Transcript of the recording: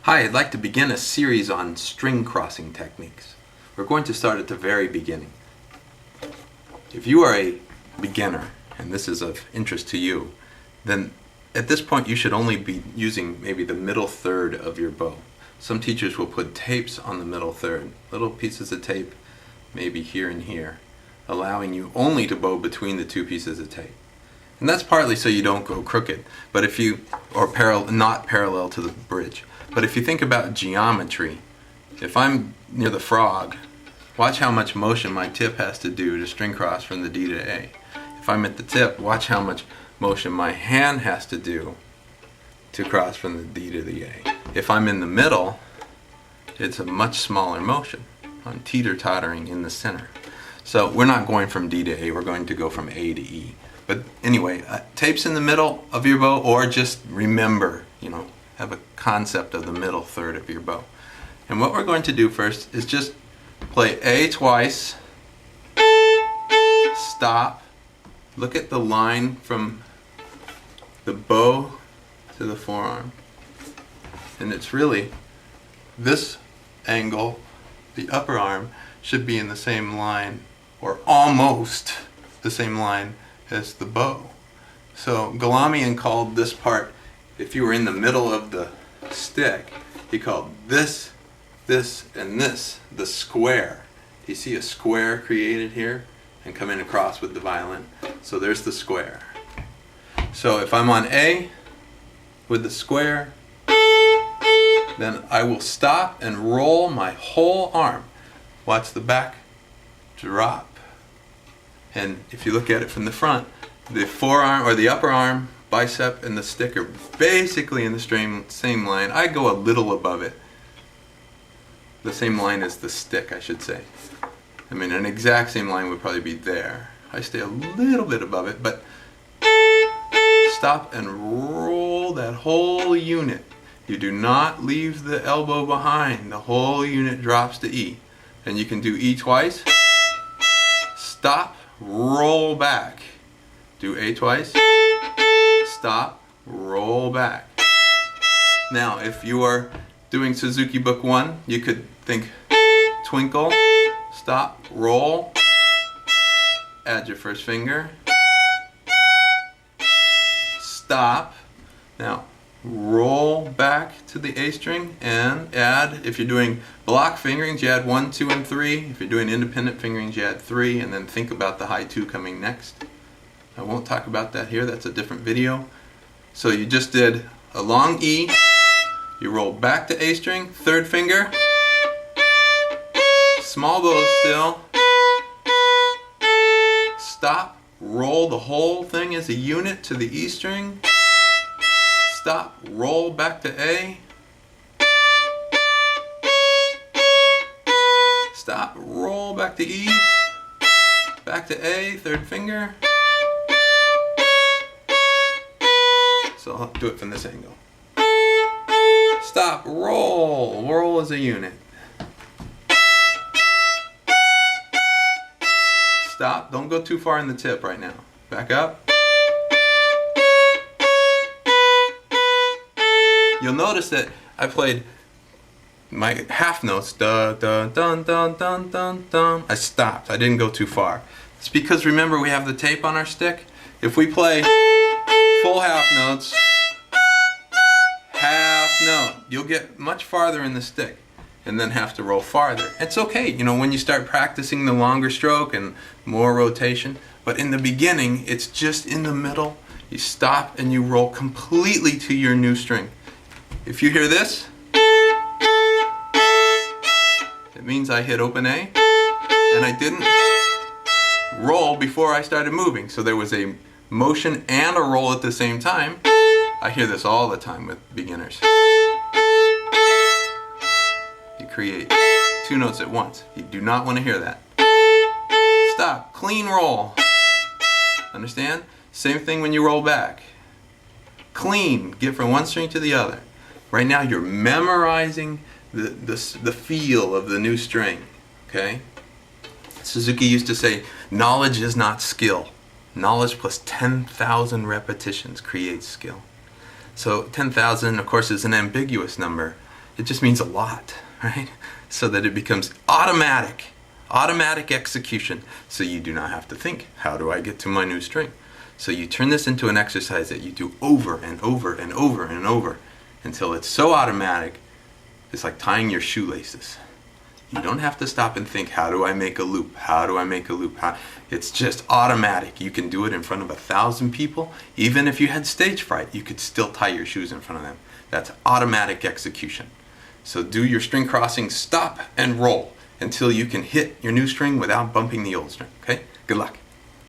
Hi, I'd like to begin a series on string crossing techniques. We're going to start at the very beginning. If you are a beginner, and this is of interest to you, then at this point you should only be using maybe the middle third of your bow. Some teachers will put tapes on the middle third, little pieces of tape, maybe here and here, allowing you only to bow between the two pieces of tape. And that's partly so you don't go crooked, but if you, or not parallel to the bridge. But if you think about geometry, if I'm near the frog, watch how much motion my tip has to do to string cross from the D to A. If I'm at the tip, watch how much motion my hand has to do to cross from the D to the A. If I'm in the middle, it's a much smaller motion. I'm teeter-tottering in the center. So we're not going from D to A, we're going to go from A to E. But anyway, tapes in the middle of your bow, or just remember, have a concept of the middle third of your bow. And what we're going to do first is just play A twice, stop, look at the line from the bow to the forearm. And it's really this angle, the upper arm, should be in the same line, or almost the same line as the bow. So Galamian called this part, if you were in the middle of the stick, he called this, and this the square. Do you see a square created here and coming across with the violin? So there's the square. So if I'm on A with the square, then I will stop and roll my whole arm. Watch the back drop. And if you look at it from the front, the forearm or the upper arm, bicep, and the stick are basically in the same line. I go a little above it. The same line as the stick, I should say. I mean, an exact same line would probably be there. I stay a little bit above it, but stop and roll that whole unit. You do not leave the elbow behind. The whole unit drops to E. And you can do E twice. Stop, roll back. Do A twice. Stop, roll back. Now, if you are doing Suzuki Book 1, you could think twinkle, stop, roll, add your first finger, stop. Now, roll back to the A string and add, if you're doing block fingerings, you add 1, 2, and 3. If you're doing independent fingerings, you add 3, and then think about the high 2 coming next. I won't talk about that here, that's a different video. So you just did a long E, you roll back to A string, third finger, small bow still, stop, roll the whole thing as a unit to the E string, stop, roll back to A, stop, roll back to E, back to A, third finger. So I'll do it from this angle. Stop, roll, roll as a unit. Stop, don't go too far in the tip right now. Back up. You'll notice that I played my half notes, da, da, dun, dun, dun, dun, dun. I stopped, I didn't go too far. It's because remember we have the tape on our stick? If we play full half notes, half note, you'll get much farther in the stick and then have to roll farther. It's okay, when you start practicing the longer stroke and more rotation, but in the beginning, it's just in the middle. You stop and you roll completely to your new string. If you hear this, it means I hit open A, and I didn't roll before I started moving, so there was a motion and a roll at the same time. I hear this all the time with beginners. You create 2 notes at once. You do not want to hear that. Stop, clean roll. Understand? Same thing when you roll back. Clean, get from one string to the other. Right now you're memorizing the feel of the new string. Okay? Suzuki used to say, knowledge is not skill. Knowledge plus 10,000 repetitions creates skill. So 10,000, of course, is an ambiguous number. It just means a lot, right? So that it becomes automatic execution. So you do not have to think, how do I get to my new string? So you turn this into an exercise that you do over and over and over and over until it's so automatic, it's like tying your shoelaces. You don't have to stop and think, how do I make a loop? How do I make a loop? It's just automatic. You can do it in front of 1,000 people. Even if you had stage fright, you could still tie your shoes in front of them. That's automatic execution. So do your string crossing, stop and roll until you can hit your new string without bumping the old string. Okay? Good luck.